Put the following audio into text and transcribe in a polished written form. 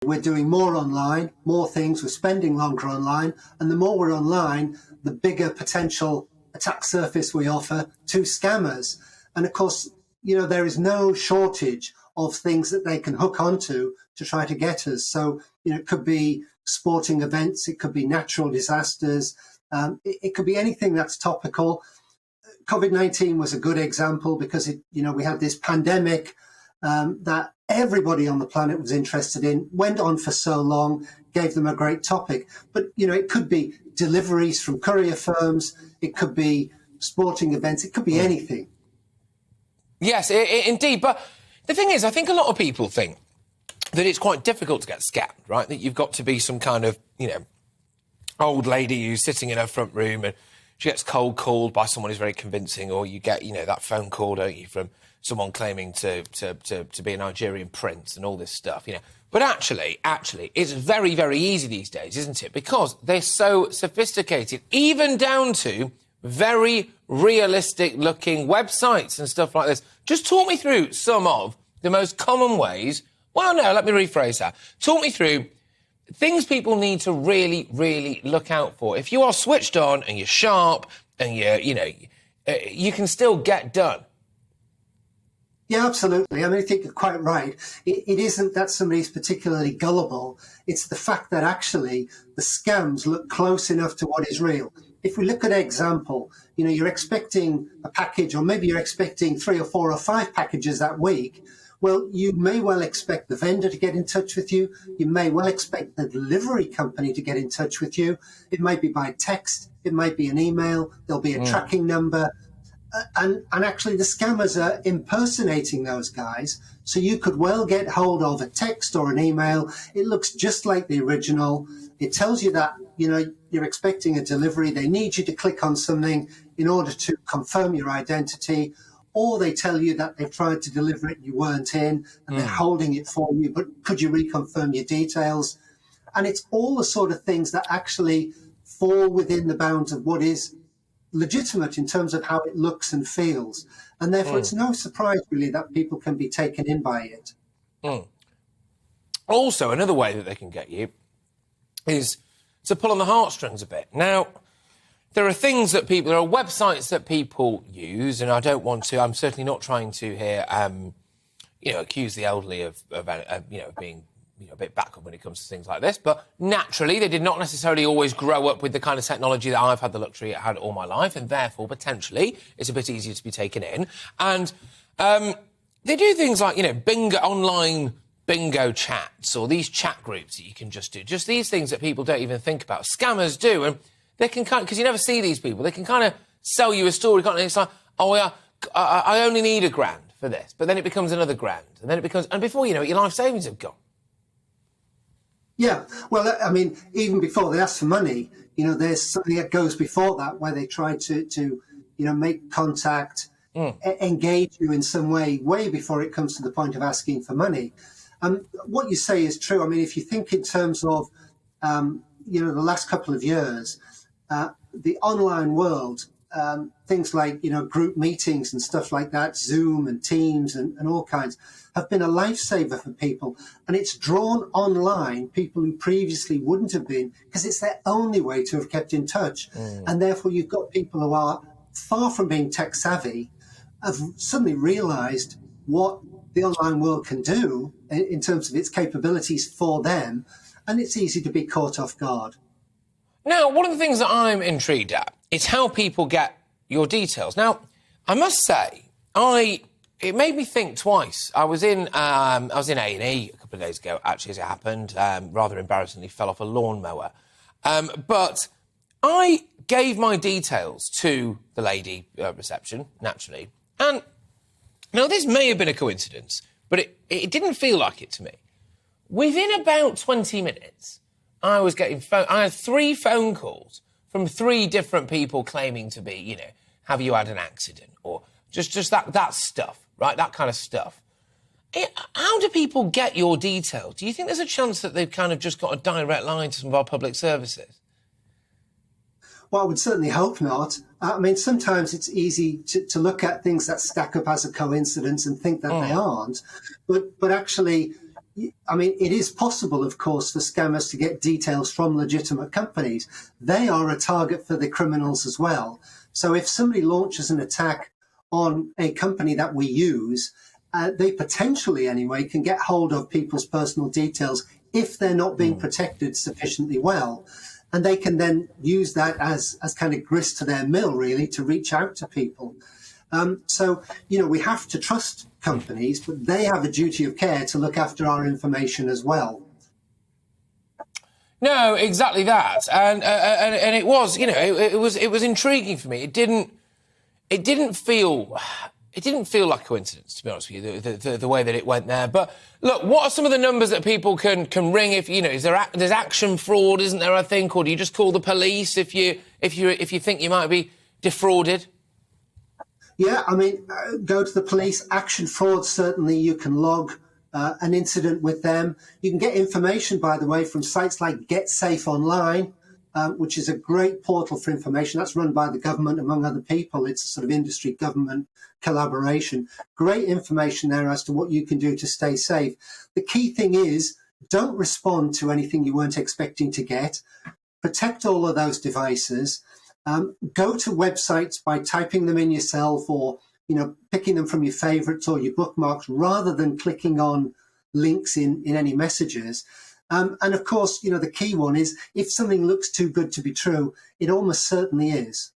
we're doing more online, more things, we're spending longer online, and the more we're online, the bigger potential attack surface we offer to scammers. And of course, there is no shortage of things that they can hook onto to try to get us. So, it could be sporting events, it could be natural disasters, it could be anything that's topical. COVID-19 was a good example because we had this pandemic that everybody on the planet was interested in, went on for so long, gave them a great topic. But, it could be deliveries from courier firms, it could be sporting events, it could be anything. Yes, indeed. But the thing is, I think a lot of people think that it's quite difficult to get scammed, right? That you've got to be some kind of, old lady who's sitting in her front room and she gets cold called by someone who's very convincing, or you get, that phone call, don't you, from someone claiming to be a Nigerian prince and all this stuff, But actually, it's very, very easy these days, isn't it? Because they're so sophisticated, even down to very realistic-looking websites and stuff like this. Just talk me through some of the most common ways. Well, no, let me rephrase that. Talk me through things people need to really, really look out for. If you are switched on and you're sharp and you can still get done. Yeah, absolutely. I mean, I think you're quite right. It isn't that somebody's particularly gullible. It's the fact that actually the scams look close enough to what is real. If we look at an example, you're expecting a package, or maybe you're expecting 3 or 4 or 5 packages that week. Well, you may well expect the vendor to get in touch with you. You may well expect the delivery company to get in touch with you. It might be by text. It might be an email. There'll be a tracking number. And actually the scammers are impersonating those guys. So you could well get hold of a text or an email. It looks just like the original. It tells you that, you're expecting a delivery. They need you to click on something in order to confirm your identity. Or they tell you that they've tried to deliver it and you weren't in, and they're holding it for you, but could you reconfirm your details? And it's all the sort of things that actually fall within the bounds of what is legitimate in terms of how it looks and feels. And therefore, it's no surprise, really, that people can be taken in by it. Also, another way that they can get you is to pull on the heartstrings a bit. Now, there are websites that people use, and I'm certainly not trying to here, accuse the elderly of being, a bit backward when it comes to things like this. But naturally, they did not necessarily always grow up with the kind of technology that I've had the luxury of had all my life, and therefore, potentially, it's a bit easier to be taken in. And they do things like, online bingo chats, or these chat groups that you can just do. Just these things that people don't even think about. Scammers do, and they can because you never see these people, they can kind of sell you a story, can't they? It's like, oh, yeah, I only need £1,000 for this, but then it becomes another £1,000, and then it becomes, and before you know it, your life savings have gone. Yeah, well, I mean, even before they ask for money, there's something that goes before that where they try to make contact, engage you in some way before it comes to the point of asking for money. What you say is true. I mean, if you think in terms of, the last couple of years, the online world, things like, group meetings and stuff like that, Zoom and Teams and all kinds, have been a lifesaver for people. And it's drawn online people who previously wouldn't have been, because it's their only way to have kept in touch. And therefore, you've got people who are far from being tech savvy, have suddenly realized what the online world can do in terms of its capabilities for them. And it's easy to be caught off guard. Now, one of the things that I'm intrigued at is how people get your details. Now, I must say, it made me think twice. I was in A&E a couple of days ago, actually, as it happened. Rather embarrassingly, fell off a lawnmower. But I gave my details to the lady reception, naturally. And now this may have been a coincidence, but it didn't feel like it to me. Within about 20 minutes, I had 3 phone calls from 3 different people claiming to be, have you had an accident? Or just that stuff, right? That kind of stuff. How do people get your details? Do you think there's a chance that they've kind of just got a direct line to some of our public services? Well, I would certainly hope not. I mean, sometimes it's easy to look at things that stack up as a coincidence and think that they aren't. But actually, I mean, it is possible, of course, for scammers to get details from legitimate companies. They are a target for the criminals as well. So if somebody launches an attack on a company that we use, they potentially, anyway, can get hold of people's personal details if they're not being protected sufficiently well. And they can then use that as kind of grist to their mill, really, to reach out to people. So, we have to trust companies, but they have a duty of care to look after our information as well. No, exactly that, and it was, it was intriguing for me. It didn't feel like coincidence, to be honest with you, the way that it went there. But look, what are some of the numbers that people can ring if there's action fraud, isn't there? I think, or do you just call the police if you think you might be defrauded? Yeah, I mean, go to the police. Action fraud, certainly you can log an incident with them. You can get information, by the way, from sites like Get Safe Online, which is a great portal for information. That's run by the government, among other people. It's a sort of industry-government collaboration. Great information there as to what you can do to stay safe. The key thing is, don't respond to anything you weren't expecting to get. Protect all of those devices. Go to websites by typing them in yourself or, picking them from your favorites or your bookmarks rather than clicking on links in any messages. And of course, the key one is if something looks too good to be true, it almost certainly is.